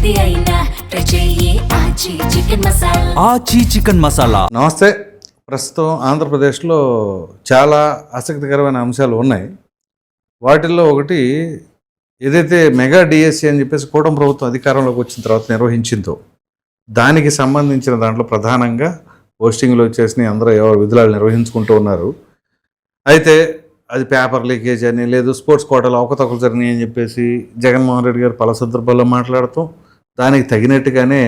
ఏది అయినా ట్రై చెయ్యి ఆచి చికెన్ మసాలా. ఆచి చికెన్ మసాలా. నమస్తే. ప్రస్తుతం ఆంధ్రప్రదేశ్లో చాలా ఆసక్తికరమైన అంశాలు ఉన్నాయి. వాటిల్లో ఒకటి ఏదైతే మెగా డిఎస్సి అని చెప్పేసి కూటమి ప్రభుత్వం అధికారంలోకి వచ్చిన తర్వాత నిర్వహించిందో దానికి సంబంధించిన దాంట్లో ప్రధానంగా పోస్టింగ్లు వచ్చేసి అందరూ ఎవరు విధులు నిర్వహించుకుంటూ ఉన్నారు. అయితే అది పేపర్ లీకేజ్ అని లేదు స్పోర్ట్స్ కోటాలో అవకతవకలు జరిగినాయి అని చెప్పేసి జగన్మోహన్ రెడ్డి గారు పలు సందర్భాల్లో మాట్లాడుతూ దానికి తగినట్టుగానే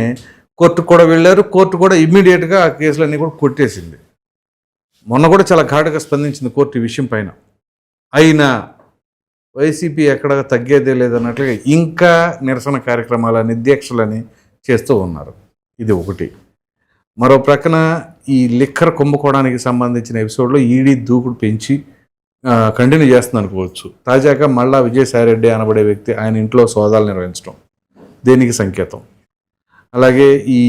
కోర్టుకు కూడా వెళ్ళారు. కోర్టు కూడా ఇమ్మీడియట్గా ఆ కేసులన్నీ కూడా కొట్టేసింది. మొన్న కూడా చాలా ఘాటుగా స్పందించింది కోర్టు ఈ విషయం పైన. అయినా వైసీపీ ఎక్కడ తగ్గేదే లేదన్నట్లుగా ఇంకా నిరసన కార్యక్రమాలని దీక్షలని చేస్తూ ఉన్నారు. ఇది ఒకటి. మరో ప్రక్కన ఈ లిక్కర్ కుంభకోణానికి సంబంధించిన ఎపిసోడ్లో ఈడీ దూకుడు పెంచి కంటిన్యూ చేస్తుంది అనుకోవచ్చు. తాజాగా మళ్ళా విజయసాయిరెడ్డి అనబడే వ్యక్తి ఆయన ఇంట్లో సోదాలు నిర్వహించడం దేనికి సంకేతం. అలాగే ఈ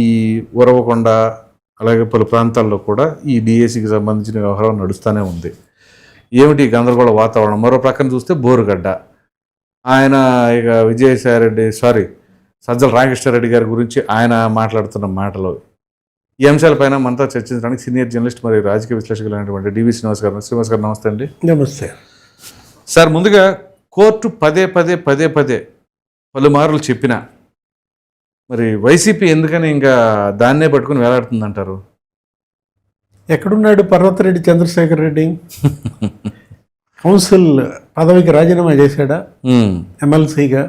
ఉరవకొండ అలాగే పలు ప్రాంతాల్లో కూడా ఈ డిఎస్సికి సంబంధించిన వ్యవహారం నడుస్తూనే ఉంది. ఏమిటి గందరగోళ వాతావరణం. మరో ప్రక్కన చూస్తే బోరుగడ్డ ఆయన ఇక సజ్జల రామకృష్ణారెడ్డి గారి గురించి ఆయన మాట్లాడుతున్న మాటలు ఈ అంశాలపైన మనతో చర్చించడానికి సీనియర్ జర్నలిస్ట్ మరియు రాజకీయ విశ్లేషకులైనటువంటి డివి శ్రీనివాస్ గారు. శ్రీనివాస్ గారు నమస్తే అండి. నమస్తే సార్. ముందుగా కోర్టు పదే పలుమార్లు చెప్పినా మరి వైసీపీ ఎందుకని ఇంకా దాన్నే పట్టుకుని వేలాడుతుందంటారు? ఎక్కడున్నాడు పర్వతరెడ్డి చంద్రశేఖర్ రెడ్డి? కౌన్సిల్ పదవికి రాజీనామా చేశాడా ఎమ్మెల్సీగా?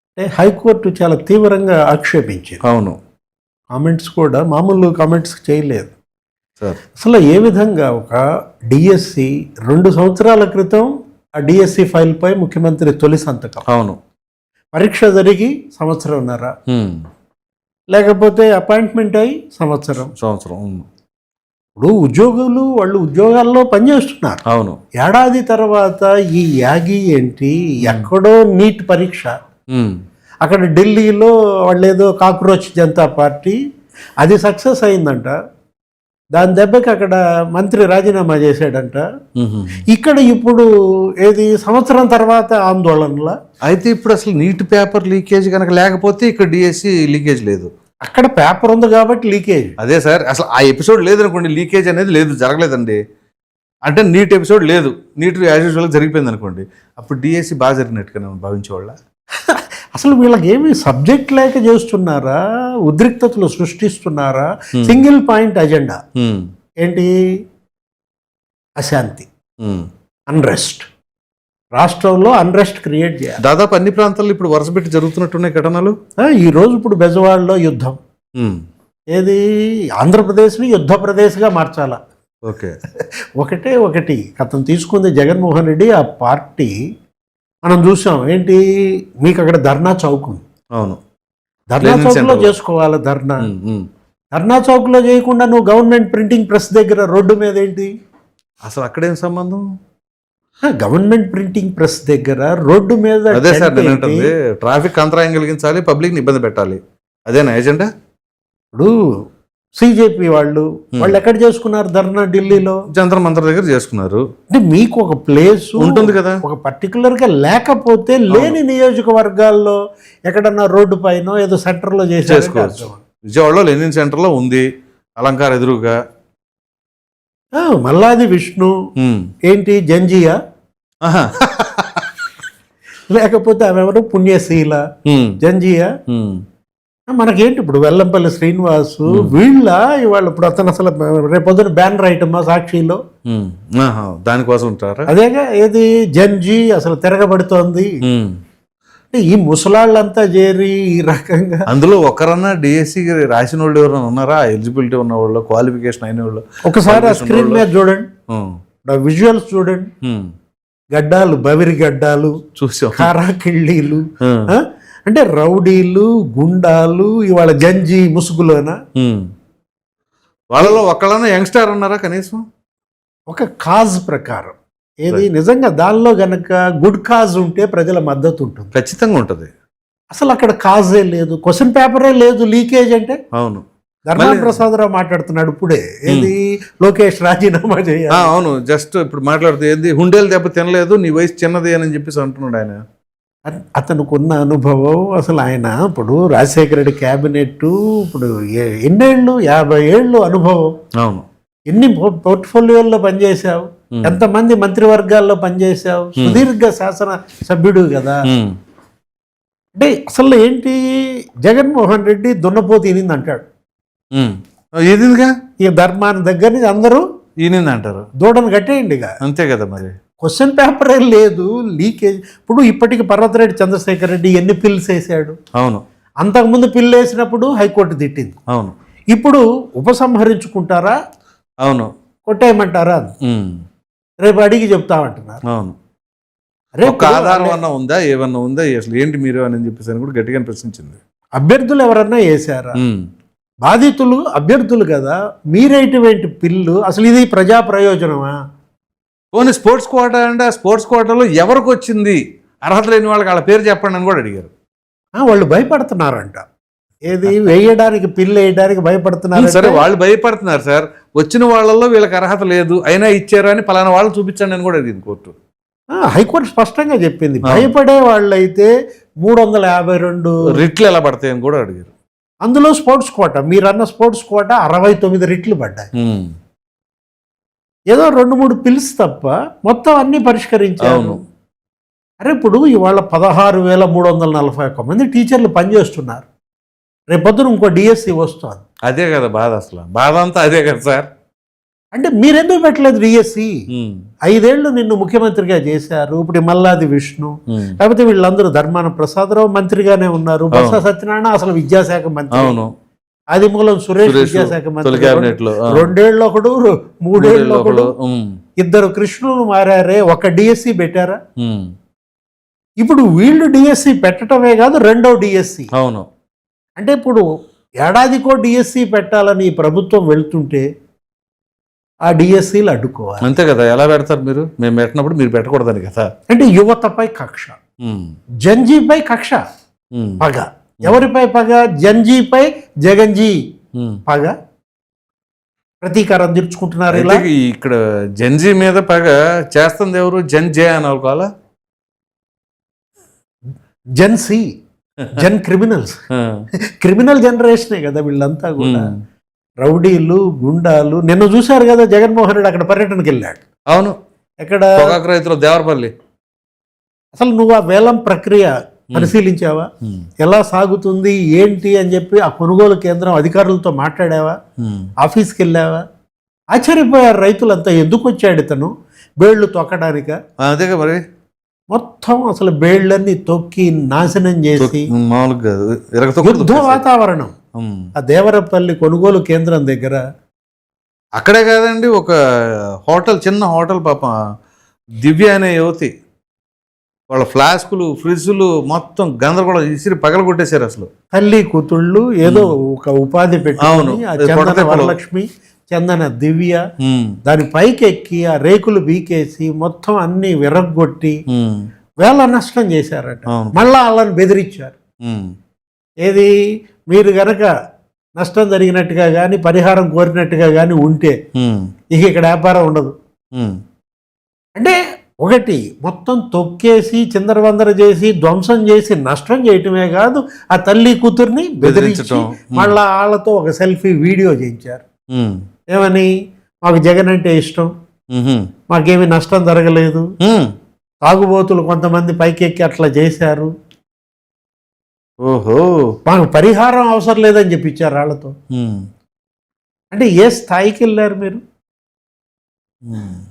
అంటే హైకోర్టు చాలా తీవ్రంగా ఆక్షేపించింది. అవును, కామెంట్స్ కూడా మామూలు కామెంట్స్ చేయలేదు. సార్ అసలు ఏ విధంగా ఒక డిఎస్సి 2 సంవత్సరాల క్రితం ఆ డిఎస్సి ఫైల్పై ముఖ్యమంత్రి తొలి సంతకం. అవును. పరీక్ష జరిగి సంవత్సరంన్నర, లేకపోతే అపాయింట్మెంట్ అయి సంవత్సరం. ఇప్పుడు ఉద్యోగులు వాళ్ళు ఉద్యోగాల్లో పనిచేస్తున్నారు. అవును. ఏడాది తర్వాత ఈ యాగి ఏంటి? ఎక్కడో నీట్ పరీక్ష, అక్కడ ఢిల్లీలో వాళ్ళు ఏదో కాక్రోచ్ జనతా పార్టీ అది సక్సెస్ అయిందంట. దాని దెబ్బకి అక్కడ మంత్రి రాజీనామా చేశాడంట. ఇక్కడ ఇప్పుడు ఏది సంవత్సరం తర్వాత ఆందోళనలా. అయితే ఇప్పుడు అసలు నీట్ పేపర్ లీకేజ్ కనుక లేకపోతే ఇక్కడ డిఎస్సి లీకేజ్ లేదు. అక్కడ పేపర్ ఉంది కాబట్టి లీకేజ్. అదే సార్, అసలు ఆ ఎపిసోడ్ లేదనుకోండి, లీకేజ్ అనేది లేదు, జరగలేదండి అంటే నీట్ ఎపిసోడ్ లేదు, నీట్ యాజ్ యూజువల్గా జరిగిపోయింది అనుకోండి, అప్పుడు డిఎస్సి బాగా జరిగినట్టుగా భావించేవాళ్ళ. అసలు వీళ్ళకి ఏమి సబ్జెక్ట్ లేక చేస్తున్నారా? ఉద్రిక్తతలు సృష్టిస్తున్నారా? సింగిల్ పాయింట్ అజెండా ఏంటి? అశాంతి, అన్రెస్ట్. రాష్ట్రంలో అన్రెస్ట్ క్రియేట్ చేయాలి. దాదాపు అన్ని ప్రాంతాల్లో ఇప్పుడు వరుస పెట్టి జరుగుతున్నట్టున్నాయి ఘటనలు. ఈరోజు ఇప్పుడు బెజవాడలో యుద్ధం. ఏది ఆంధ్రప్రదేశ్ని యుద్ధ ప్రదేశ్గా మార్చాలా? ఓకే. ఒకటి అతను తీసుకుంది జగన్మోహన్ రెడ్డి. ఆ పార్టీ మనం చూసాం ఏంటి, మీకు అక్కడ ధర్నా చౌక్ ఉంది. అవును. ధర్నా చౌక్లో చేసుకోవాలి. ధర్నా చౌక్లో చేయకుండా నువ్వు గవర్నమెంట్ ప్రింటింగ్ ప్రెస్ దగ్గర రోడ్డు మీద ఏంటి? అసలు అక్కడేం సంబంధం? గవర్నమెంట్ ప్రింటింగ్ ప్రెస్ దగ్గర రోడ్డు మీద. అదే సార్ నేను అంటుంది, ట్రాఫిక్ అంతరాయం కలిగించాలి, పబ్లిక్ని ఇబ్బంది పెట్టాలి, అదేనా ఎజెండా? ఇప్పుడు సిజేపీ వాళ్ళు ఎక్కడ చేసుకున్నారు ధర్నా? ఢిల్లీలో జంతర్ మంతర్ దగ్గర చేసుకున్నారు. అంటే మీకు ఒక ప్లేస్ ఉంటుంది కదా, ఒక పర్టికులర్ గా. లేకపోతే లేని నియోజకవర్గాల్లో ఎక్కడన్నా రోడ్డు పైన ఏదో సెంటర్ లో చేసుకోవచ్చు. విజయవాడలో లెనిన్ సెంటర్ లో ఉంది, అలంకార ఎదురుగా. మల్లాది విష్ణు ఏంటి జంజియా, లేకపోతే ఆమెవరు పుణ్యశీల జంజియా. మనకేంటి ఇప్పుడు వెల్లంపల్లి శ్రీనివాసు వీళ్ళ ఇవాళ ఇప్పుడు అతను అసలు రేపొద్దున బ్యానర్ ఐటమా సాక్షిలో దానికోసం ఉంటారా? అదేగా ఏది జంజీ అసలు తిరగబడుతోంది. ఈ ముసలాళ్ళంతా చేరి ఈ రకంగా. అందులో ఒకరన్నా డిఎస్సి రాసిన వాళ్ళు ఎవరైనా ఉన్నారా? ఎలిజిబిలిటీ ఉన్న వాళ్ళు, క్వాలిఫికేషన్ అయిన వాళ్ళు? ఒకసారి ఆ స్క్రీన్ మీద చూడండి, విజువల్స్ చూడండి. గడ్డాలు, బవిరి గడ్డాలు చూసాం, కారాకిళ్ళీలు, అంటే రౌడీలు, గుండాలు, ఇవాళ జంజీ ముసుగులోనా? వాళ్ళలో ఒకళ్ళన్నా యంగ్స్టర్ ఉన్నారా కనీసం? ఒక కాజ్ ప్రకారం ఏది నిజంగా దానిలో గనక గుడ్ కాజ్ ఉంటే ప్రజల మద్దతు ఉంటుంది, ఖచ్చితంగా ఉంటుంది. అసలు అక్కడ కాజే లేదు, క్వశ్చన్ పేపరే లేదు, లీకేజ్ అంటే. అవును. ధర్మాన ప్రసాదరావు మాట్లాడుతున్నాడు ఇప్పుడే, ఏది లోకేష్ రాజీనామా చేయాలి. అవును, జస్ట్ ఇప్పుడు మాట్లాడుతూ ఏంది హుండేలు దెబ్బ తినలేదు, నీ వయసు చిన్నది అని చెప్పేసి అంటున్నాడు ఆయన. అతనికి ఉన్న అనుభవం అసలు ఆయన ఇప్పుడు రాజశేఖర రెడ్డి క్యాబినెట్ ఇప్పుడు ఎన్నేళ్ళు 50 ఏళ్ళు అనుభవం. అవును. ఎన్ని పోర్ట్ఫోలియోల్లో పనిచేశావు, ఎంతమంది మంత్రివర్గాల్లో పనిచేశావు, సుదీర్ఘ శాసన సభ్యుడు కదా. అంటే అసలు ఏంటి జగన్మోహన్ రెడ్డి దున్నపోతు ఈనింది అంటాడు. ఈనిందిగా ఈ ధర్మాన్ని దగ్గర నుంచి అందరూ ఈనింది అంటారు. దూడను కట్టేయండి ఇక. అంతే కదా మరి. క్వశ్చన్ పేపరే లేదు, లీకేజ్. ఇప్పుడు ఇప్పటికి పర్వతరెడ్డి చంద్రశేఖర్ రెడ్డి ఎన్ని పిల్స్ వేసాడు. అవును. అంతకుముందు పిల్లు వేసినప్పుడు హైకోర్టు తిట్టింది. అవును. ఇప్పుడు ఉపసంహరించుకుంటారా, అవును, కొట్టేయమంటారా, రేపు అడిగి చెప్తామంటున్నారు. అవును. ఒక ఆధారం అన్నా ఉందా, ఏమన్నా ఉందా, అసలు ఏంటి మీరు అని చెప్పేసి అని కూడా గట్టిగా ప్రశ్నించింది. అభ్యర్థులు ఎవరన్నా వేసారా, బాధితులు అభ్యర్థులు కదా, మీరేటువంటి పిల్లు అసలు ఇది ప్రజా ప్రయోజనమా? పోనీ స్పోర్ట్స్ కోటా అంటే ఆ స్పోర్ట్స్ కోటాలో ఎవరికి వచ్చింది, అర్హత లేని వాళ్ళకి వాళ్ళ పేరు చెప్పండి అని కూడా అడిగారు. వాళ్ళు భయపడుతున్నారంట. ఏది వేయడానికి, పిల్లు వేయడానికి భయపడుతున్నారు. సరే, వాళ్ళు భయపడుతున్నారు సార్. వచ్చిన వాళ్ళల్లో వీళ్ళకి అర్హత లేదు అయినా ఇచ్చారు అని పలానా వాళ్ళు చూపించండి అని కూడా అడిగింది కోర్టు. హైకోర్టు స్పష్టంగా చెప్పింది. భయపడే వాళ్ళైతే 352 రిట్లు ఎలా పడతాయని కూడా అడిగారు. అందులో స్పోర్ట్స్ కోట, మీరన్న స్పోర్ట్స్ కోట 69 రిట్లు పడ్డాయి. ఏదో 2-3 పిల్స్ తప్ప మొత్తం అన్ని పరిష్కరించారు. అరే ఇప్పుడు ఇవాళ 16,341 మంది టీచర్లు పనిచేస్తున్నారు. రేపొద్దున ఇంకో డిఎస్సి వస్తుంది. అదే కదా బాధ, అసలు బాధ అంతా అదే కదా సార్. అంటే మీరెందుకు పెట్టలేదు డిఎస్సి? 5 ఏళ్ళు నిన్ను ముఖ్యమంత్రిగా చేశారు. ఇప్పుడు మల్లాది విష్ణు, లేకపోతే వీళ్ళందరూ ధర్మాన ప్రసాదరావు మంత్రిగానే ఉన్నారు. బొత్స సత్యనారాయణ అసలు విద్యాశాఖ మంత్రి, ఆదిమూలం సురేష్ విద్యాశాఖ మంత్రి. 2 ఏళ్ళు ఒకడు, 3 ఏళ్ళు ఒకడు, 2 కృష్ణులు మారారే, ఒక డిఎస్సి పెట్టారా? ఇప్పుడు వీళ్ళు డిఎస్సి పెట్టడమే కాదు, 2వ డిఎస్సి. అవును. అంటే ఇప్పుడు ఏడాదికో డిఎస్సి పెట్టాలని ప్రభుత్వం వెళ్తుంటే ఆ డిఎస్సీలు అడ్డుకోవాలి. అంతే కదా. ఎలా పెడతారు మీరు? మేము పెట్టినప్పుడు మీరు పెట్టకూడదని కదా. అంటే యువతపై కక్ష, జంజీపై కక్ష, పగ. ఎవరిపై పగ? జంజీపై జగన్జీ పగ, ప్రతీకారం తీర్చుకుంటున్నారు. ఇలా ఇక్కడ జంజీ మీద పగ చేస్తుంది ఎవరు? జంజే అని అనుకోవాలా? జన్సీ, జన్ క్రిమినల్స్, క్రిమినల్ జనరేషనే కదా వీళ్ళంతా కూడా. రౌడీలు, గుండాలు. నిన్న చూశారు కదా జగన్మోహన్ రెడ్డి అక్కడ పర్యటనకి వెళ్ళాడు. అవును. ఎక్కడ? పొగాకు రైతులు దేవరపల్లి. అసలు నువ్వు ఆ వేలం ప్రక్రియ పరిశీలించావా? ఎలా సాగుతుంది ఏంటి అని చెప్పి ఆ కొనుగోలు కేంద్రం అధికారులతో మాట్లాడావా? ఆఫీస్కి వెళ్ళావా? ఆశ్చర్యపోయారు రైతులంతా. ఎందుకు వచ్చాడు ఇతను? బేళ్లు తొక్కడానిక? అదేగా మరి. మొత్తం అసలు బేళ్లన్నీ తొక్కి నాశనం చేసి యుద్ధ వాతావరణం ఆ దేవరపల్లి కొనుగోలు కేంద్రం దగ్గర. అక్కడే కాదండి, ఒక హోటల్, చిన్న హోటల్, పాప దివ్య అనే యువతి, వాళ్ళ ఫ్లాస్కులు, ఫ్రిడ్జ్లు మొత్తం గందరగోళం ఇసిరి పగల కొట్టేశారు. అసలు తల్లి కూతుళ్ళు ఏదో ఒక ఉపాధి పెట్టుకొని చందన వరలక్ష్మి, చందన దివ్య దాని పైకి ఎక్కి ఆ రేకులు బీకేసి మొత్తం అన్ని విరగ్గొట్టి వేల నష్టం చేశారట. మళ్ళా వాళ్ళని బెదిరించారు. ఏది, మీరు గనక నష్టం జరిగినట్టుగా కానీ పరిహారం కోరినట్టుగా కానీ ఉంటే ఇక ఇక్కడ వ్యాపారం ఉండదు. అంటే ఒకటి మొత్తం తొక్కేసి చిందరవందర చేసి ధ్వంసం చేసి నష్టం చేయటమే కాదు, ఆ తల్లి కూతుర్ని బెదిరించి మళ్ళా వాళ్ళతో ఒక సెల్ఫీ వీడియో చేయించారు. ఏమని? మాకు జగన్ అంటే ఇష్టం, మాకేమి నష్టం జరగలేదు, తాగుబోతులు కొంతమంది పైకెక్కి అట్లా చేశారు, ఓహో మాకు పరిహారం అవసరం లేదని చెప్పించారు వాళ్ళతో. అంటే ఏ స్థాయికి వెళ్ళారు మీరు?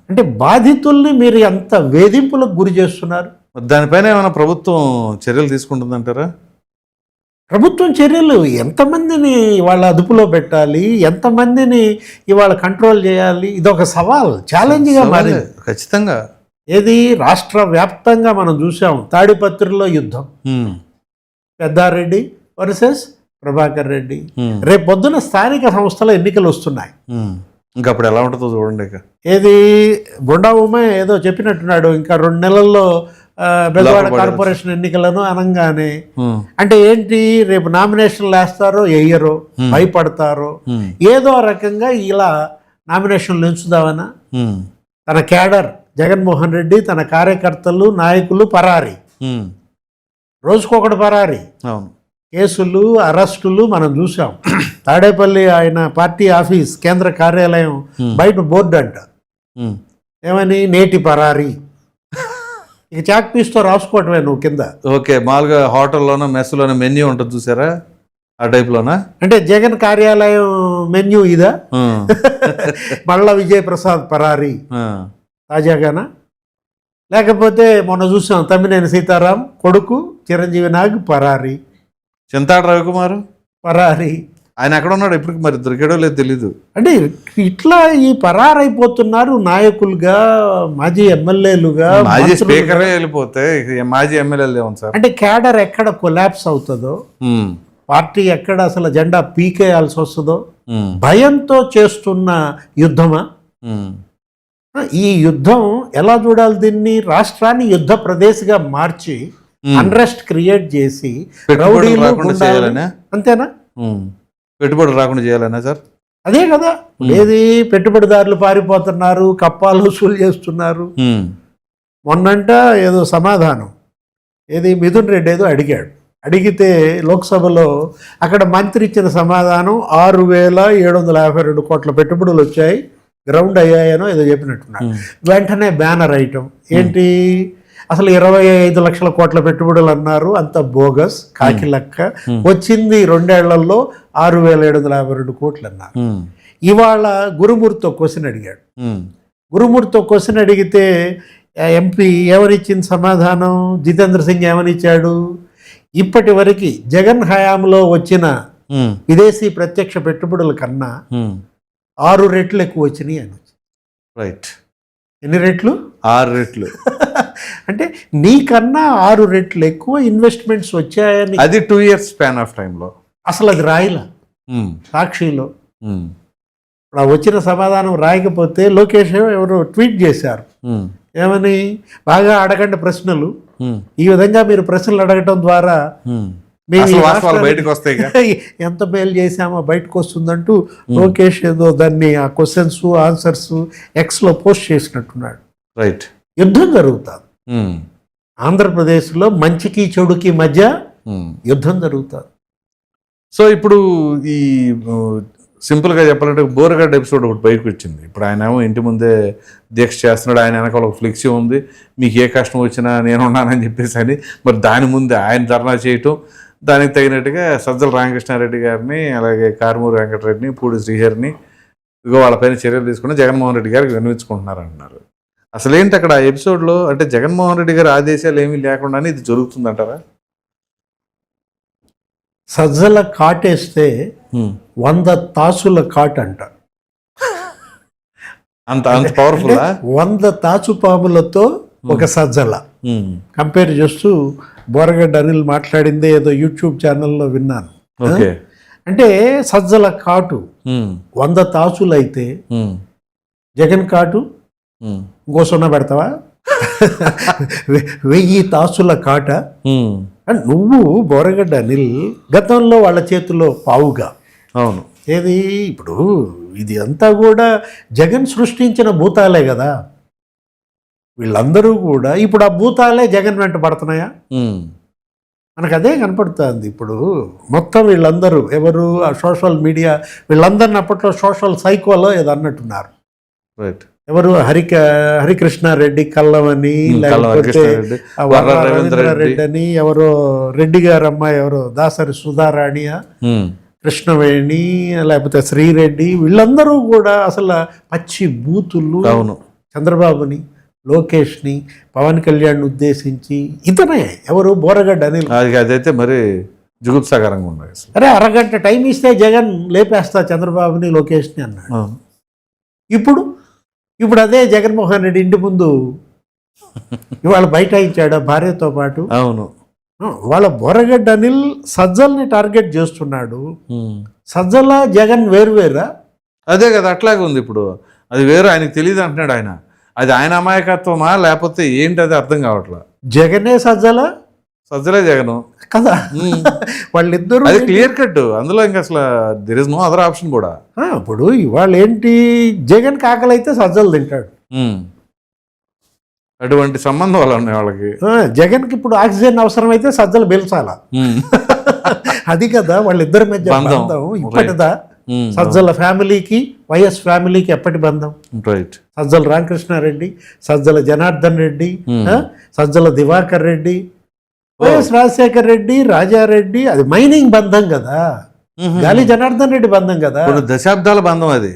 అంటే బాధితుల్ని మీరు ఎంత వేధింపులకు గురి చేస్తున్నారు. దానిపైన ఏమైనా ప్రభుత్వం చర్యలు తీసుకుంటుందంటారా? ప్రభుత్వం చర్యలు ఎంతమందిని ఇవాళ అదుపులో పెట్టాలి, ఎంతమందిని ఇవాళ కంట్రోల్ చేయాలి, ఇదొక సవాల్, ఛాలెంజ్గా మారింది. ఖచ్చితంగా. ఏది, రాష్ట్ర వ్యాప్తంగా మనం చూసాం. తాడిపత్రిలో యుద్ధం, పెద్దారెడ్డి వర్సెస్ ప్రభాకర్ రెడ్డి. రేపు పొద్దున స్థానిక సంస్థల ఎన్నికలు వస్తున్నాయి. ఇంకా అప్పుడు ఎలా ఉంటుందో చూడండి. ఏది, గుండా ఉమే ఏదో చెప్పినట్టున్నాడు, ఇంకా 2 నెలల్లో బెజవాడ కార్పొరేషన్ ఎన్నికలను అనగానే. అంటే ఏంటి, రేపు నామినేషన్లు వేస్తారో వేయరో, భయపడతారో, ఏదో రకంగా ఇలా నామినేషన్లు ఎంచుదామనా. తన క్యాడర్ జగన్మోహన్ రెడ్డి, తన కార్యకర్తలు, నాయకులు పరారి. రోజుకొకటి పరారి. అవును. కేసులు, అరెస్టులు మనం చూసాం. తాడేపల్లి ఆయన పార్టీ ఆఫీస్ కేంద్ర కార్యాలయం బయట బోర్డు అంట, ఏమని, నేటి పరారి. ఇక చాక్ పీస్తో రాసుకోవటమే నువ్వు కింద. ఓకే, మామూలుగా హోటల్లోనో మెస్లోనో మెన్యూ ఉంటుంది చూసారా, ఆ టైప్లోనా? అంటే జగన్ కార్యాలయం మెన్యూ ఇదా? మళ్ళా విజయ్ ప్రసాద్ పరారి తాజాగానా? లేకపోతే మొన్న చూసాం తమ్మినేని సీతారాం కొడుకు చిరంజీవి నాగ్ పరారి, చింతాడు రవికుమార్ పరారి. ఆయన ఎక్కడ ఉన్నాడు ఇప్పటికి, మరి దొరికాడో లేదు తెలీదు. అంటే ఇట్లా ఈ పరారైపోతున్నారు నాయకులుగా, మాజీ ఎమ్మెల్యేలుగా, మాజీ స్పీకరే వెళ్ళిపోతే మాజీ ఎమ్మెల్యేలు ఏమన్నా సార్? అంటే క్యాడర్ ఎక్కడ కొలాప్స్ అవుతుందో, పార్టీ ఎక్కడ అసలు జెండా పీకేయాల్సి వస్తుందో భయంతో చేస్తున్న యుద్ధమా? ఈ యుద్ధం ఎలా చూడాలి? దీన్ని రాష్ట్రాన్ని యుద్ధ ప్రదేశ్గా మార్చి అన్రెస్ట్ క్రియేట్ చేసి అంతేనా? పెట్టుబడులు రాకుండా చేయాలన్నా సార్? అదే కదా. ఏది, పెట్టుబడిదారులు పారిపోతున్నారు, కప్పాలు వసూలు చేస్తున్నారు. మొన్నంట ఏదో సమాధానం, ఏది మిథున్ రెడ్డి ఏదో అడిగితే లోక్సభలో అక్కడ మంత్రి ఇచ్చిన సమాధానం 6,752 కోట్ల పెట్టుబడులు వచ్చాయి, గ్రౌండ్ అయ్యాయనో ఏదో చెప్పినట్టున్నారు. వెంటనే బ్యానర్ ఐటమ్ ఏంటి, అసలు 25 లక్షల కోట్ల పెట్టుబడులు అన్నారు, అంత బోగస్, కాకి లెక్క. వచ్చింది 2 ఏళ్లలో 6,752 కోట్లు అన్నారు. ఇవాళ గురుమూర్తితో క్వశ్చన్ అడిగాడు. గురుమూర్తితో క్వశ్చన్ అడిగితే ఎంపీ ఏమనిచ్చింది సమాధానం, జితేంద్ర సింగ్ ఏమనిచ్చాడు, ఇప్పటి వరకు జగన్ హయాంలో వచ్చిన విదేశీ ప్రత్యక్ష పెట్టుబడుల కన్నా 6 రెట్లు ఎక్కువ వచ్చినాయి అని. రైట్. ఎన్ని రెట్లు? 6 రెట్లు. అంటే నీకన్నా 6 రెట్లు ఎక్కువ ఇన్వెస్ట్మెంట్స్ వచ్చాయని. అది 2 years స్పాన్ ఆఫ్ టైంలో. అసలు అది రాయలా సాక్షిలో. ఇప్పుడు వచ్చిన సమాధానం రాయకపోతే లోకేష్ ఎవరు ట్వీట్ చేశారు, ఏమని, బాగా అడగండి ప్రశ్నలు, ఈ విధంగా మీరు ప్రశ్నలు అడగటం ద్వారా బయటకు వస్తాయి, ఎంత మేలు చేశామో బయటకు వస్తుందంటూ లోకేష్ ఏదో దాన్ని ఆ క్వశ్చన్స్ ఆన్సర్స్ ఎక్స్లో పోస్ట్ చేసినట్టున్నాడు. రైట్. యుద్ధం జరుగుతుంది ఆంధ్రప్రదేశ్లో, మంచికి చెడుకి మధ్య యుద్ధం జరుగుతుంది. సో ఇప్పుడు ఈ సింపుల్గా చెప్పాలంటే బోరగడ్డ ఎపిసోడ్ ఒకటి బయటకు వచ్చింది. ఇప్పుడు ఆయన ఏమో ఇంటి ముందే దీక్ష చేస్తున్నాడు, ఆయన వెనకాల ఒక ఫ్లెక్సీ ఉంది, మీకు ఏ కష్టం వచ్చినా నేను ఉన్నానని చెప్పేసి అని. మరి దాని ముందే ఆయన ధర్నా చేయటం, దానికి తగినట్టుగా సజ్జల రామకృష్ణారెడ్డి గారిని, అలాగే కారుమూరి వెంకటరెడ్డిని, పూడి శ్రీహరిని, ఇదిగో వాళ్ళపైన చర్యలు తీసుకుని జగన్మోహన్ రెడ్డి గారికి విన్నవించుకుంటున్నారు అంటున్నారు. అసలు ఏంటి అక్కడ ఆ ఎపిసోడ్లో, అంటే జగన్మోహన్ రెడ్డి గారి ఆదేశాలు ఏమీ లేకుండానే ఇది జరుగుతుందంటారా? సజ్జల కాటేస్తే 100 తాసుల కాట్ అంట. అంత పవర్ఫుల్. 100 తాచు పాములతో ఒక సజ్జల కంపేర్ చేస్తూ బోరగడ్డ అనిల్ మాట్లాడిందే ఏదో యూట్యూబ్ ఛానల్లో విన్నాను. అంటే సజ్జల కాటు 100 తాసులు అయితే జగన్ కాటు ఇంకో 0 పెడతావా? 1000 తాసుల కాట. నువ్వు బోరగడ్డ అనిల్ గతంలో వాళ్ళ చేతిలో పావుగా. అవును. ఏది, ఇప్పుడు ఇది అంతా కూడా జగన్ సృష్టించిన భూతాలే కదా. వీళ్ళందరూ కూడా ఇప్పుడు ఆ భూతాలే జగన్ వెంట పడుతున్నాయా? మనకు అదే కనపడుతుంది. ఇప్పుడు మొత్తం వీళ్ళందరూ ఎవరు, ఆ సోషల్ మీడియా వీళ్ళందరిని అప్పట్లో సోషల్ సైకోలో ఏదో అన్నట్టున్నారు. రైట్. ఎవరు, హరికృష్ణారెడ్డి కల్లవని, లేకపోతే రవీంద్రారెడ్డి అని, ఎవరో రెడ్డి గారు అమ్మాయి ఎవరో దాసరి సుధారాణియా, కృష్ణవేణి, లేకపోతే శ్రీరెడ్డి, వీళ్ళందరూ కూడా అసలు పచ్చి బూతులు. అవును. చంద్రబాబుని, లోకేష్ని, పవన్ కళ్యాణ్ ఉద్దేశించి ఇతనే ఎవరు, బోరగడ్డ అనిల్. అదైతే మరి జుగుప్సాకరంగా ఉన్నాయి. అరే, అరగంట టైం ఇస్తే జగన్ లేపేస్తా చంద్రబాబుని, లోకేష్ని అన్నాడు. ఇప్పుడు అదే జగన్మోహన్ రెడ్డి ఇంటి ముందు ఇవాళ బయట ఇచ్చాడు భార్యతో పాటు. అవును. వాళ్ళ బోరగడ్డ అనిల్ సజ్జల్ని టార్గెట్ చేస్తున్నాడు. సజ్జల జగన్ వేరువేరా? అదే కదా, అట్లాగే ఉంది. ఇప్పుడు అది వేరు, ఆయనకు తెలియదు అంటున్నాడు ఆయన. అది ఆయన అమాయకత్వమా లేకపోతే ఏంటి, అది అర్థం కావట్లా. జగనే సజ్జల, సజ్జలే జగను కదా వాళ్ళిద్దరు. అది క్లియర్ కట్, అందులో ఇంకా అసలు there is no other option కూడా. ఇప్పుడు ఇవాళ ఏంటి, జగన్ కాకలైతే సజ్జలు తింటాడు. అటువంటి సంబంధాలు ఉన్నాయి వాళ్ళకి. జగన్కి ఇప్పుడు ఆక్సిజన్ అవసరమైతే సజ్జలు పిలిచాలా, అది కదా వాళ్ళిద్దరి మధ్య బంధం. బంధం ఇప్పటిదా. సజ్జల ఫ్యామిలీకి వైఎస్ ఫ్యామిలీకి ఎప్పటి బంధం? రైట్. సజ్జల రామకృష్ణారెడ్డి, సజ్జల జనార్దన్ రెడ్డి, సజ్జల దివాకర్ రెడ్డి, వైఎస్ రాజశేఖర్ రెడ్డి, రాజారెడ్డి, అది మైనింగ్ బంధం కదా. గాలి జనార్దన్ రెడ్డి బంధం కదా, కొన్ని దశాబ్దాల బంధం అది.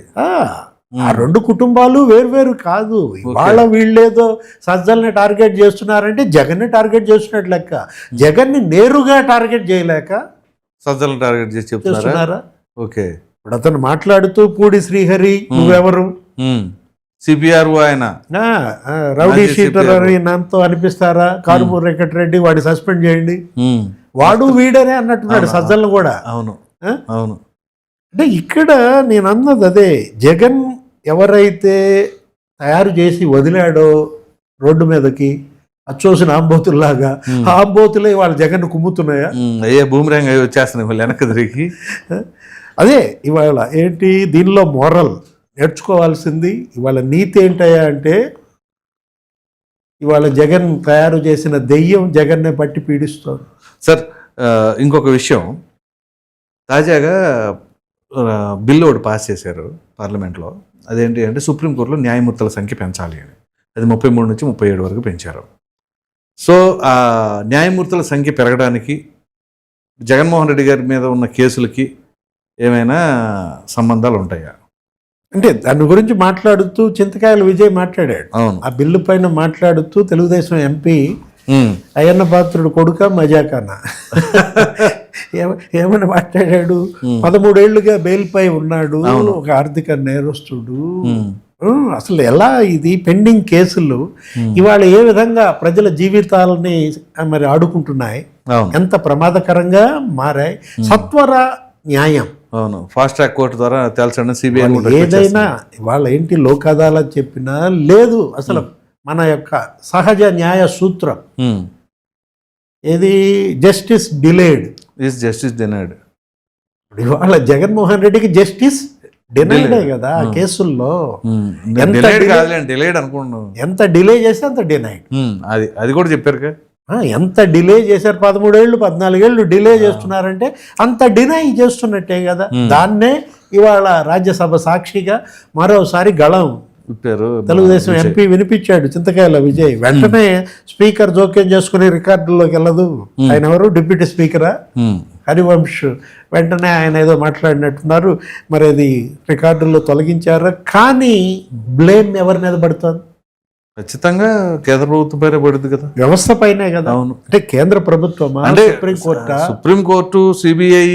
ఆ రెండు కుటుంబాలు వేర్వేరు కాదు. ఇవాళ వీళ్ళేదో సజ్జల్ని టార్గెట్ చేస్తున్నారంటే జగన్ని టార్గెట్ చేస్తున్నట్టు లెక్క. జగన్ని నేరుగా టార్గెట్ చేయలేక సజ్జలను టార్గెట్ చేసి చెప్తున్నారా? ఓకే. ఇప్పుడు అతను మాట్లాడుతూ పూడి శ్రీహరి నువ్వెవరు, సిపిఆర్ ఆయన రౌడీ షీటర్ అని నాతో అనిపిస్తారా, కారుమూరి వెంకటరెడ్డి వాడిని సస్పెండ్ చేయండి, వాడు వీడనే అన్నట్టున్నాడు సజ్జలను కూడా. అవును అవును. అంటే ఇక్కడ నేను అన్నది అదే, జగన్ ఎవరైతే తయారు చేసి వదిలాడో రోడ్డు మీదకి అచ్చోసిన ఆంబోతుల్లాగా, ఆ ఆంబోతులే వాళ్ళ జగన్ కుమ్ముతున్నాయా? అయ్యే భూమిరంగ వచ్చేస్తున్నాయి వాళ్ళు వెనక్కి తిరిగి. అదే ఇవాళ ఏంటి దీనిలో మోరల్ నేర్చుకోవాల్సింది. ఇవాళ నీతి ఏంటయ్యా అంటే, ఇవాళ జగన్ తయారు చేసిన దెయ్యం జగన్నే పట్టి పీడిస్తోంది. సార్ ఇంకొక విషయం, తాజాగా బిల్లు ఒకటి పాస్ చేశారు పార్లమెంట్లో. అదేంటి అంటే సుప్రీంకోర్టులో న్యాయమూర్తుల సంఖ్య పెంచాలి అని. అది 33 నుంచి 37 వరకు పెంచారు. సో ఆ న్యాయమూర్తుల సంఖ్య పెరగడానికి జగన్మోహన్ రెడ్డి గారి మీద ఉన్న కేసులకి ఏమైనా సంబంధాలు ఉంటాయా? అంటే దాని గురించి మాట్లాడుతూ చింతకాయల విజయ్ మాట్లాడాడు. అవును. ఆ బిల్లు పైన మాట్లాడుతూ తెలుగుదేశం ఎంపీ అయ్యన్న పాత్రుడు కొడుక మజాకానా ఏమని మాట్లాడాడు? 13 ఏళ్లుగా బెయిల్ పై ఉన్నాడు, ఒక ఆర్థిక నేరస్తుడు. అసలు ఎలా ఇది పెండింగ్ కేసులు ఇవాళ ఏ విధంగా ప్రజల జీవితాలని మరి ఆడుకుంటున్నాయి, ఎంత ప్రమాదకరంగా మారాయి. సత్వర న్యాయం, అవును, ఫాస్ట్ ట్రాక్ కోర్టు ద్వారా తేల్చండి సిబిఐ. ఏదైనా ఇవాళ ఏంటి లోక్ అదాలత్ చెప్పినా లేదు, అసలు మన యొక్క సహజ న్యాయ సూత్రం ఏది, justice delayed is justice denied. ఇవాళ జగన్మోహన్ రెడ్డికి జస్టిస్ డినైడే కదా ఆ కేసుల్లో. ఎంత డిలే చేస్తే అంత డినైడ్. అది కూడా చెప్పారు. ఎంత డిలే చేశారు, 13 ఏళ్ళు 14 ఏళ్ళు డిలే చేస్తున్నారంటే అంత డినై చేస్తున్నట్టే కదా. దాన్నే ఇవాళ రాజ్యసభ సాక్షిగా మరోసారి గళం తెలుగుదేశం ఎంపీ వినిపించాడు చింతకాయల విజయ్. వెంటనే స్పీకర్ జోక్యం చేసుకుని రికార్డుల్లోకి వెళ్ళదు. ఆయన ఎవరు, డిప్యూటీ స్పీకరా హరివంశ్. వెంటనే ఆయన ఏదో మాట్లాడినట్టున్నారు, మరి అది రికార్డుల్లో తొలగించారు. కానీ బ్లేమ్ ఎవరి మీద పడుతుంది? ఖచ్చితంగా కేంద్ర ప్రభుత్వం పైన పడుతుంది కదా, వ్యవస్థ పైనే కదా. అవును. అంటే కేంద్ర ప్రభుత్వం అంటే సుప్రీంకోర్టు, సిబిఐ,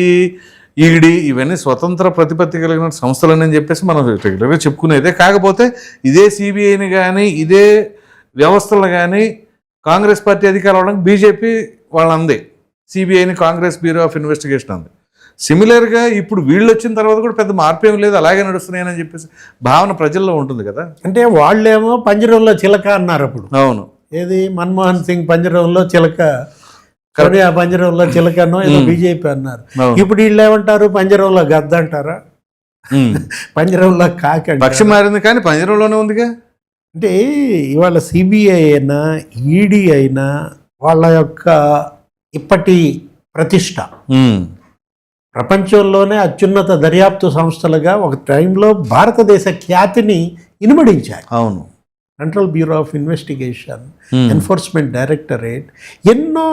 ఈడీ ఇవన్నీ స్వతంత్ర ప్రతిపత్తి కలిగిన సంస్థలని చెప్పేసి మనం రెగ్యులర్గా చెప్పుకునేదే. కాకపోతే ఇదే సిబిఐని కానీ ఇదే వ్యవస్థలను కానీ కాంగ్రెస్ పార్టీ అధికారం అవడానికి బీజేపీ వాళ్ళంది, సిబిఐని కాంగ్రెస్ బ్యూరో ఆఫ్ ఇన్వెస్టిగేషన్ అంది. సిమిలర్గా ఇప్పుడు వీళ్ళు వచ్చిన తర్వాత కూడా పెద్ద మార్పు ఏం లేదు, అలాగే నడుస్తున్నాయని చెప్పేసి భావన ప్రజల్లో ఉంటుంది కదా. అంటే వాళ్ళేమో పంజరంలో చిలక అన్నారు అప్పుడు. అవును. ఏది మన్మోహన్ సింగ్ పంజరంలో చిలక, సోనియా పంజరంలో చిలకనో ఏదో బీజేపీ అన్నారు. ఇప్పుడు వీళ్ళు ఏమంటారు, పంజరంలో గద్ద అంటారా, పంజరంలో కాకి. పక్షి మారింది కానీ పంజరంలోనే ఉందిగా. అంటే ఇవాళ సిబిఐ అయినా ఈడీ అయినా వాళ్ళ యొక్క ఇప్పటి ప్రతిష్ట ప్రపంచంలోనే అత్యున్నత దర్యాప్తు సంస్థలుగా ఒక టైంలో భారతదేశ ఖ్యాతిని ఇనుమడించాయి. అవును. Central bureau of investigation, enforcement directorate ఎన్నో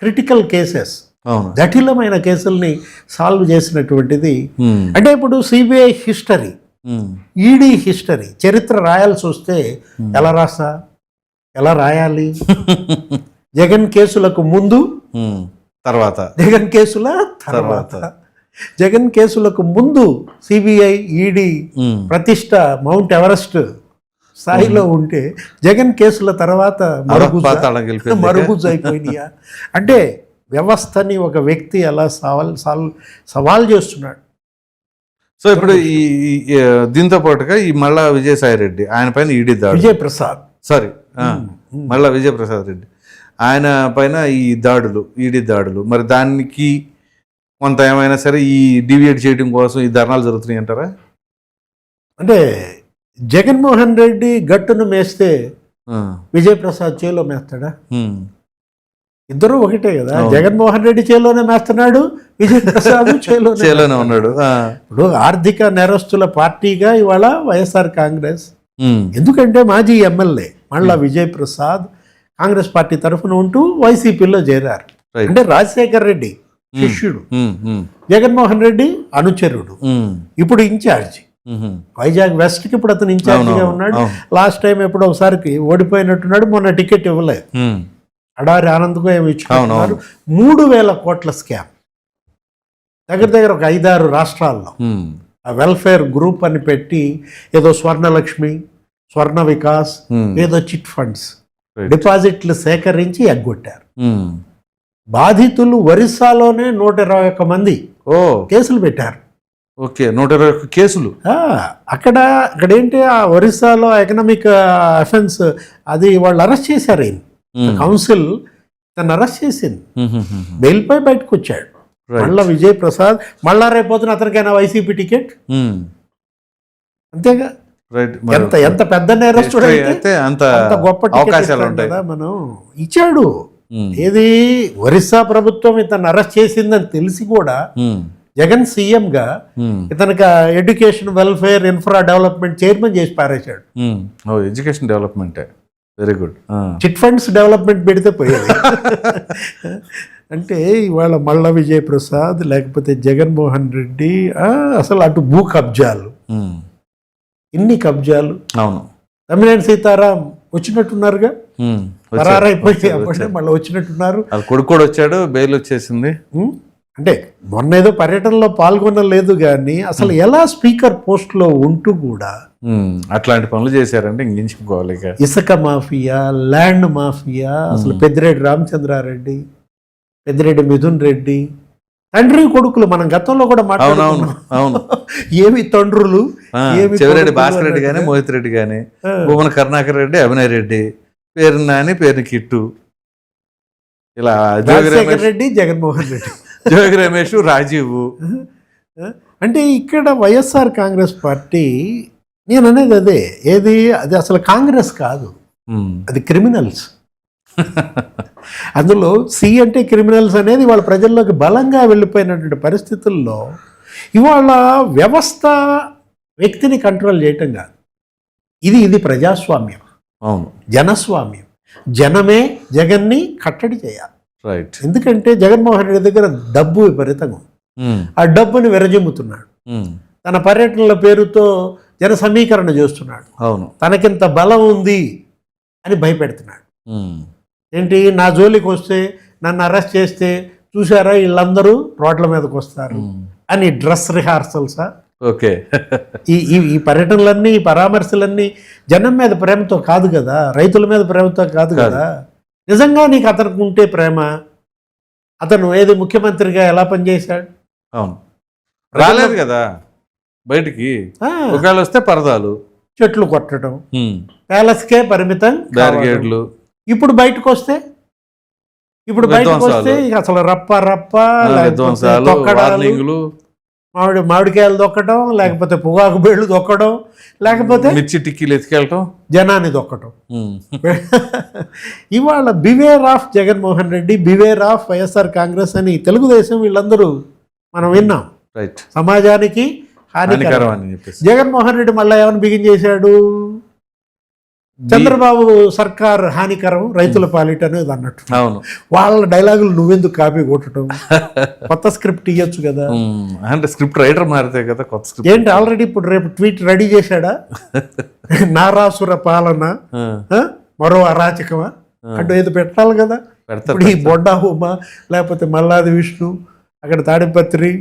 క్రిటికల్ కేసెస్, జటిలమైన కేసుల్ని సాల్వ్ చేసినటువంటిది. అంటే ఇప్పుడు సిబిఐ హిస్టరీ, ఈడీ హిస్టరీ, చరిత్ర రాయాల్సి వస్తే ఎలా రాయాలి? జగన్ కేసులకు ముందు, తర్వాత, జగన్ కేసుల తర్వాత. జగన్ కేసులకు ముందు సిబిఐ ఈడీ ప్రతిష్ట మౌంట్ ఎవరెస్ట్ స్థాయిలో ఉంటే, జగన్ కేసుల తర్వాత మరుగుజ్జు అయిపోయినాయా? అంటే వ్యవస్థని ఒక వ్యక్తి ఎలా సవాల్ చేస్తున్నాడు. సో ఇప్పుడు ఈ దీంతో పాటుగా ఈ మళ్ళా విజయసాయి రెడ్డి ఆయన పైన ఈడీ దాడులు, మళ్ళా విజయప్రసాద్ రెడ్డి ఆయన పైన ఈ దాడులు, ఈడీ దాడులు, మరి దానికి కొంత ఏమైనా సరే ఈ డివియేట్ చేయడం కోసం ఈ ధర్నాలు జరుగుతున్నాయి అంటారా? అంటే జగన్మోహన్ రెడ్డి గట్టును మేస్తే విజయప్రసాద్ చేలో మేస్తాడా? ఉమ్. ఇద్దరు ఒకటే కదా. అవును. జగన్మోహన్ రెడ్డి చేలోనే మేస్తున్నాడు, విజయప్రసాద్ చేలోనే చేలోనే ఉన్నాడు. ఇప్పుడు ఆర్థిక నేరస్తుల పార్టీగా ఇవాళ వైఎస్ఆర్ కాంగ్రెస్. ఉమ్. ఎందుకంటే మాజీ ఎమ్మెల్యే మళ్ళా విజయప్రసాద్ కాంగ్రెస్ పార్టీ తరఫున ఉంటూ వైసీపీలో చేరారు. Right. అంటే రాజశేఖర్ రెడ్డి శిష్యుడు, ఉమ్. ఉమ్. జగన్మోహన్ రెడ్డి అనుచరుడు, ఉమ్. ఇప్పుడు ఇన్ఛార్జి. ఉమ్. వైజాగ్ వెస్ట్కి ఇప్పుడు అతను ఇన్ఛార్జిగా ఉన్నాడు. అవును. లాస్ట్ టైం ఎప్పుడో ఒకసారికి ఓడిపోయినట్టున్నాడు, మొన్న టికెట్ ఇవ్వలేదు. ఉమ్. అడారి ఆనంద్గా ఏమి ఇచ్చుకున్నారు. అవును. 3,000 కోట్ల స్కామ్ దగ్గర దగ్గర ఒక 5-6 రాష్ట్రాల్లో. ఉమ్. ఆ వెల్ఫేర్ గ్రూప్ అని పెట్టి ఏదో స్వర్ణలక్ష్మి, స్వర్ణ వికాస్, ఉమ్. ఏదో చిట్ ఫండ్స్ Right. డిపాజిట్లు సేకరించి ఎగ్గొట్టారు. ఉమ్. బాధితులు ఒరిస్సాలోనే 121 మంది ఓ, కేసులు పెట్టారు. ఓకే. 121 కేసులు. అక్కడ ఏంటి, ఆ ఒరిస్సాలో ఎకనామిక్ అఫెన్స్ అది వాళ్ళు అరెస్ట్ చేశారు. ఈయన ఉమ్. కౌన్సిల్ తను అరెస్ట్ చేసింది, ఉమ్. ఉమ్. బెయిల్పై బయటకు వచ్చాడు. Right. మళ్ళా విజయప్రసాద్ మళ్ళా రేపోతున్న అతనికైనా వైసీపీ టికెట్. ఉమ్. అంతేగా. రైట్. ఎంత ఎంత పెద్ద నేరస్తుడు అయితే అంత అంత గొప్ప టికెట్ అవకాశాలు ఇస్తాం ఉంటాయి. కదా మనం. ఇచ్చాడు. ఉమ్. ఏది ఒరిస్సా ప్రభుత్వం ఇతను అరెస్ట్ చేసిందని తెలిసి కూడా ఉమ్. జగన్ సీఎంగా ఉమ్. ఇతనికి education, welfare, infra development chairman చేసి పారేశాడు. ఉమ్. ఓ, ఎడ్యుకేషన్ డెవలప్మెంటే. Very good. Chit funds development పెడితే పోయేది. అంటే ఇవాళ మళ్ళా విజయప్రసాద్ లేకపోతే జగన్మోహన్ రెడ్డి అసలు అటు భూ కబ్జాలు, ఇన్ని కబ్జాలు. అవును. తమ్మినేని సీతారాం వచ్చినట్టున్నారుగా, ఉమ్. పరారైపోయి వచ్చారు, అప్పుడే వచ్చారు. మళ్ళీ వచ్చినట్టున్నారు. వాళ్ళ కొడుకు కూడా వచ్చాడు, బెయిల్ వచ్చేసింది. అంటే మొన్న ఏదో పర్యటనలో పాల్గొనలేదు కానీ అసలు ఎలా స్పీకర్ పోస్ట్లో ఉంటూ కూడా అట్లాంటి పనులు చేశారంటే ఇంకించుకోవాలి. ఇక ఇసుక మాఫియా, ల్యాండ్ మాఫియా, అసలు పెద్దిరెడ్డి రామచంద్రారెడ్డి, పెద్దిరెడ్డి మిథున్ రెడ్డి, తండ్రి కొడుకులు. మనం గతంలో కూడా మాట్లాడుకున్నాం. అవును. ఏమి తండ్రులు, ఏమి చెవిరెడ్డి కొడుకులు భాస్కర్ రెడ్డి కానీ, అన్నట్టుగా. మోహిత్ రెడ్డి కానీ, భువన కరుణాకర్ రెడ్డి, అభినయ్ రెడ్డి, పేరు నాని, పేరు కిట్టు, ఇలా రాజశేఖర్ రెడ్డి, జగన్మోహన్ రెడ్డి, జోగి రమేష్, రాజీవ్. అంటే ఇక్కడ వైఎస్ఆర్ కాంగ్రెస్ పార్టీ, నేను అనేది అదే, ఏది అది అసలు కాంగ్రెస్ కాదు, అది క్రిమినల్స్. అందులో సి అంటే క్రిమినల్స్ అనేది వాళ్ళ ప్రజల్లోకి బలంగా వెళ్ళిపోయినటువంటి పరిస్థితుల్లో ఇవాళ వ్యవస్థ వ్యక్తిని కంట్రోల్ చేయటం కాదు, ఇది ప్రజాస్వామ్యం. అవును. జనస్వామ్యం. జనమే జగన్ని కట్టడి చేయాలి. రైట్. ఎందుకంటే జగన్మోహన్ రెడ్డి దగ్గర డబ్బు విపరీతంగా ఉంది. ఆ డబ్బుని విరజిమ్ముతున్నాడు. తన పర్యటనల పేరుతో జన సమీకరణ చేస్తున్నాడు. అవును. తనకింత బలం ఉంది అని భయపెడుతున్నాడు. ఏంటి, నా జోలికి వస్తే, నన్ను అరెస్ట్ చేస్తే చూసారా వీళ్ళందరూ రోడ్ల మీదకి వస్తారు అని డ్రెస్ రిహార్సల్సా? ఓకే. ఈ పర్యటనలన్నీ, ఈ పరామర్శలన్నీ జనం మీద ప్రేమతో కాదు కదా, రైతుల మీద ప్రేమతో కాదు కదా. నిజంగా నీకు అతనికి ఉంటే ప్రేమ, అతను ఏది ముఖ్యమంత్రిగా ఎలా పనిచేశాడు? అవును. రాలేదు కదా బయటికి. ఒకవేళ వస్తే పరదాలు, చెట్లు కొట్టడం, ప్యాలెస్కే పరిమితం, బ్యారిగేడ్లు. ఇప్పుడు బయటకు వస్తే ఇక అసలు రప్ప విధ్వంసాలు, వార్నింగ్లు, మామిడికాయలు దొక్కడం, లేకపోతే పొగాకు బేళ్లు దొక్కడం, లేకపోతే మిర్చి టిక్కీలు ఎత్తుకెళ్ళటం, జనాన్ని దొక్కటం. ఇవాళ beware of Jaganmohan Reddy, beware of YSR Congress అని తెలుగుదేశం వీళ్ళందరూ మనం విన్నాం. రైట్. సమాజానికి హానికరం అని చెప్పేసి జగన్మోహన్ రెడ్డి మళ్ళీ ఏమని బిగిన్ చేశాడు, చంద్రబాబు సర్కార్ హానికరం, రైతుల పాలిట అనేది అన్నట్టు. అవును. వాళ్ళ డైలాగులు నువ్వెందుకు కాపీ కొట్టడం, కొత్త స్క్రిప్ట్ ఇవ్వచ్చు కదా. అంటే స్క్రిప్ట్ రైటర్ మారితే కదా కొత్త స్క్రిప్ట్. ఏంటి ఆల్రెడీ ఇప్పుడు రేపు ట్వీట్ రెడీ చేశాడా, నారాసుర పాలన మరో అరాచకమా అంటూ ఏదో పెట్టాలి కదా. ఇప్పుడు ఈ బొడ్డా హోమా, లేకపోతే మల్లాది విష్ణు, అక్కడ Tadipatri.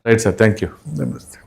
Right sir, thank you. నమస్తే.